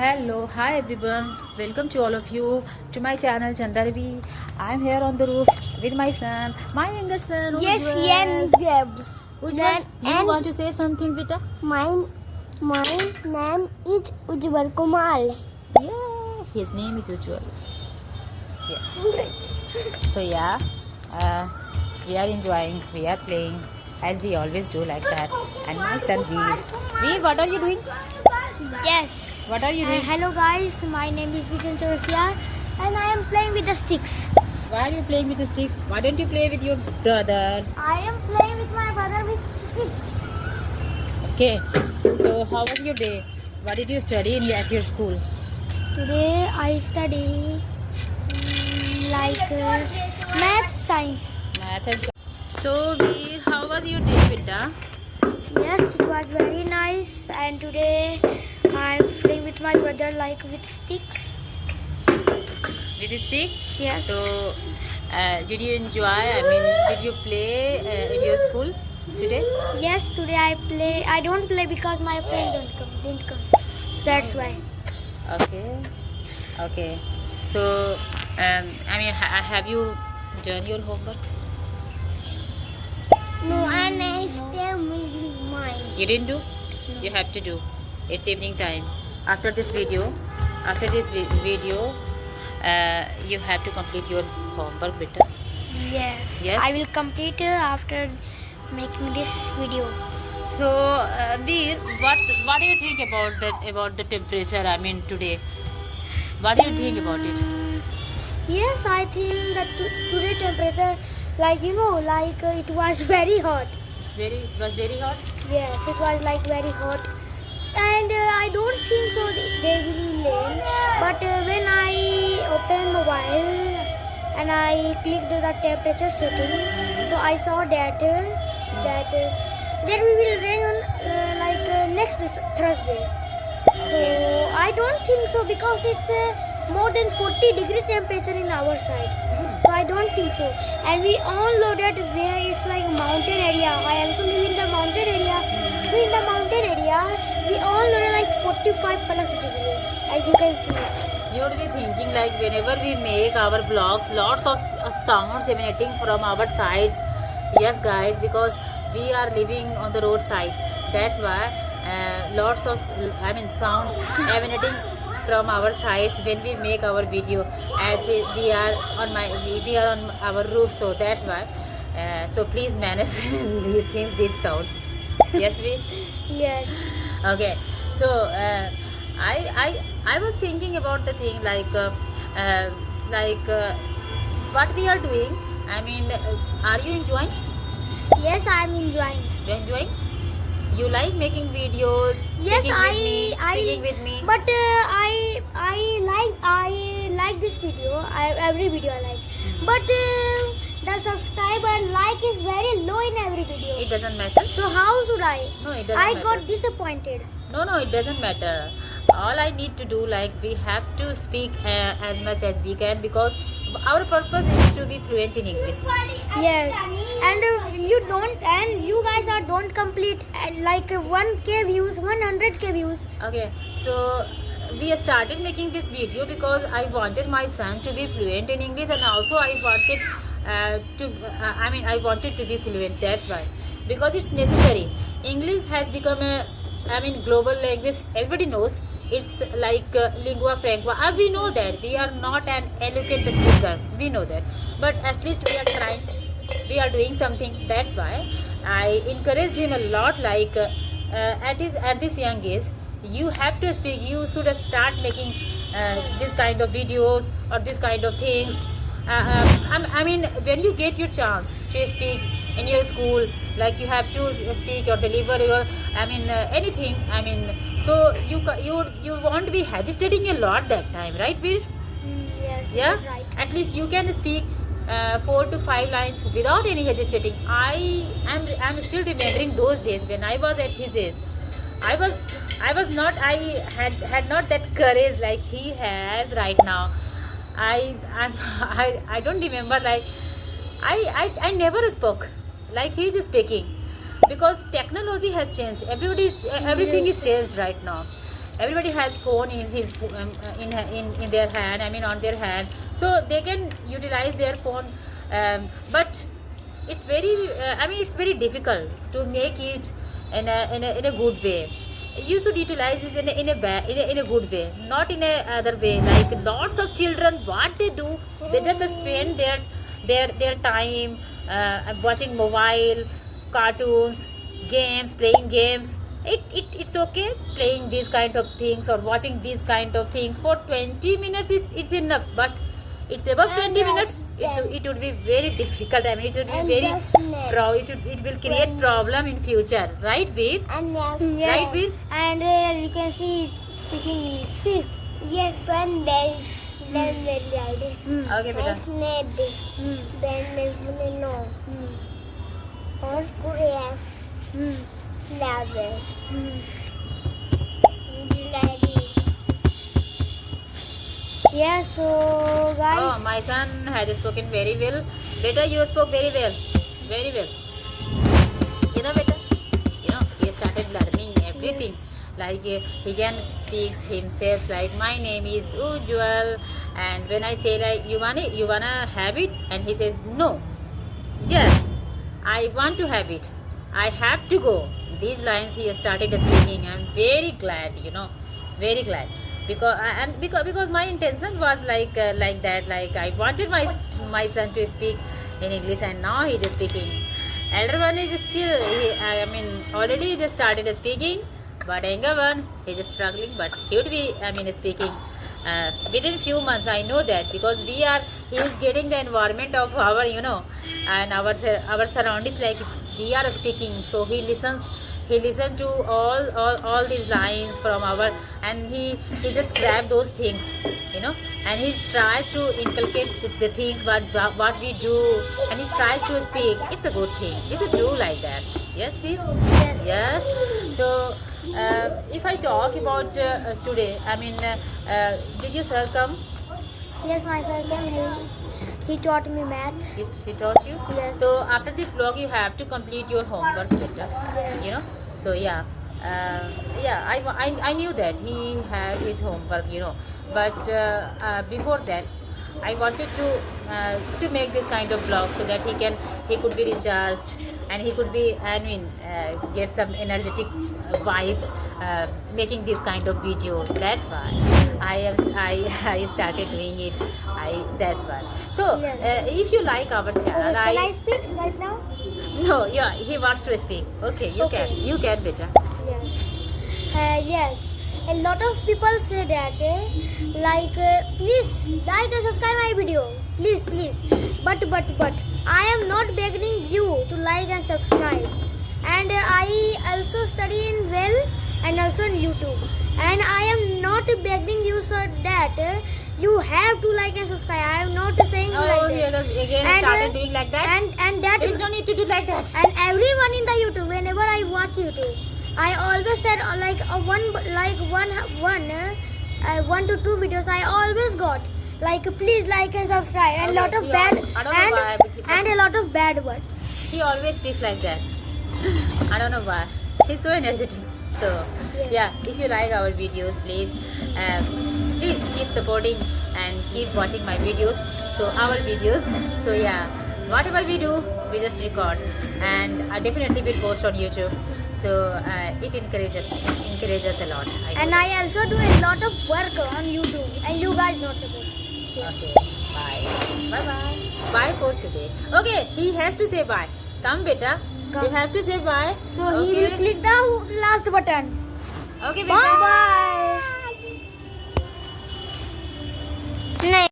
Hello, hi everyone. Welcome to all of you to my channel Chandarvi. I'm here on the roof with my son, my younger son. Yes, Ujjwal. yes, Deb. Ujjwal, you And want to say something, beta? my name is Ujjwal Kumar. Yeah, his name is Ujjwal. Yes. So yeah, uh, we are enjoying, we are playing as we always do like that. And my son Veer. Veer, what are you doing? Yes. What are you doing? Hello guys, my name is Vichan Chaurasia and I am playing with the sticks. Why are you playing with the stick? Why don't you play with your brother? I am playing with my brother with sticks. Okay. So how was your day? What did you study at your school? Today I study math, science. Math and science. So Veer, how was your day, Bidda? Yes, it was very nice and today I am playing with my brother with sticks. With a stick? Yes. So did you enjoy? I mean, did you play in your school today? Yes, today I play. I don't play because my friend didn't come. So that's why. Okay. Okay. So I mean, have you done your homework? No, and I still reading mine. You didn't do? You have to do. It's evening time. After this video, you have to complete your homework, beta. Yes. Yes? I will complete after making this video. So, Veer, what do you think about the temperature? I mean, today. What do you think about it? Yes, I think that today temperature, it was very hot. It was very hot. Yes, it was very hot. And I don't think so they will rain. But when I open mobile and I clicked the temperature setting, so I saw that there we will rain on next this Thursday. So I don't think so because it's more than 40-degree temperature in our side. So I don't think so. And we all know that where it's like a mountain area. I also live in the mountain area. So in the mountain area, we all know like 45 plus degree, as you can see. You would be thinking like whenever we make our vlogs, lots of sounds emanating from our sides. Yes, guys, because we are living on the roadside. That's why lots of sounds emanating from our sides when we make our video. As we are on our roof, so that's why. So please manage these things, these sounds. Yes, we. Yes. Okay, so I was thinking about the thing what we are doing. I mean, are you enjoying? Yes, I'm enjoying. You enjoying? You like making videos? Yes, speaking with me. But I like this video. Every video I like. But the subscribe and like is very low in every video. It doesn't matter. So how should I? No, it doesn't I matter. got disappointed. No, it doesn't matter. All I need to do, we have to speak as much as we can because our purpose is to be fluent in English. Yes, and you guys don't complete 1K views, 100K views. Okay, so we started making this video because I wanted my son to be fluent in English, and also I wanted to be fluent. That's why, because it's necessary. English has become a global language. Everybody knows it's like lingua franca. We know that we are not an eloquent speaker. We know that, but at least we are trying. We are doing something. That's why I encouraged him a lot. At this young age, you have to speak. You should start making this kind of videos or this kind of things. When you get your chance to speak in your school, you have to speak or deliver your anything. So you won't be hesitating a lot that time, right, Veer? Yes, Yeah, that's right. at least you can speak 4 to 5 lines without any hesitating. I'm still remembering those days when I was at his age. I had not that courage like he has right now. I don't remember I never spoke like he is speaking because technology has changed. Everything is changed right now. everybody has phone in his in their hand, I mean on their hand, so they can utilize their phone, but it's very I mean it's very difficult to make it in a good way. You should utilize this in a good way, not in a other way. Like lots of children, what they do, they just spend their time watching mobile, cartoons, games, playing games. It's okay playing these kind of things or watching these kind of things for 20 minutes. It's enough, but it's above 20 minutes. It would be very difficult. I mean, it would be very it will create problem in future, right, Veer? Yes. Right, Veer? And as you can see, he's speaking English. Speak. Yes, one there is then very Okay, beta. then is no. Or school yes, level. Yes, so guys. Oh, my son has spoken very well. Beta, you spoke very well. Very well. You know, beta, he started learning everything. Like he can speak himself like, my name is Ujjwal, and when I say like, you wanna have it, and he says no. Yes, I want to have it. I have to go. These lines he started speaking. I'm very glad, very glad. Because my intention was like that, like I wanted my son to speak in English, and now he is speaking. Elder one is still already just started speaking, but younger one is struggling, but he would be speaking within few months. I know that, because he is getting the environment of our and our surroundings, like we are speaking, so he listens to all these lines from our, and he just grab those things, and he tries to inculcate the things what we do, and he tries to speak. It's a good thing. We should do like that. Yes, Veer? Yes. Yes. So if I talk about today, did your sir come? Yes, my sir came. He taught me maths. He taught you? Yes. So after this vlog, you have to complete your homework better. Yes. So yeah, I knew that he has his homework, but before that, I wanted to make this kind of vlog so that he could be recharged, and he could be get some energetic vibes making this kind of video. That's why I started doing it. That's why. So Yes. if you like our channel, Can I speak right now? no, yeah, he wants to speak. Okay, you Okay. you can, beta. Yes. Yes. A lot of people say that, please like and subscribe my video. Please. But I am not begging you to like and subscribe. And I also study in Well and also in YouTube. And I am not begging you so that you have to like and subscribe. I am not saying Oh, like he that. again And, started doing like that. And that There is no need to do like that. and everyone in the YouTube, whenever I watch YouTube, I always said one to two videos I always got please like and subscribe, and Okay, lot of yeah, bad I don't know why, but and a lot of bad words. He always speaks like that. I don't know why. He's so energetic. So Yes. yeah, if you like our videos, please keep supporting and keep watching my videos. So our videos. So yeah, whatever we do, we just record, and I definitely will post on YouTube. So it encourages a lot. And I also do a lot of work on YouTube, and you guys not support. Yes. Okay, bye. Bye for today. Okay, he has to say bye. Come, beta. Come. You have to say bye. So he will click the last button. Okay, beta. Bye.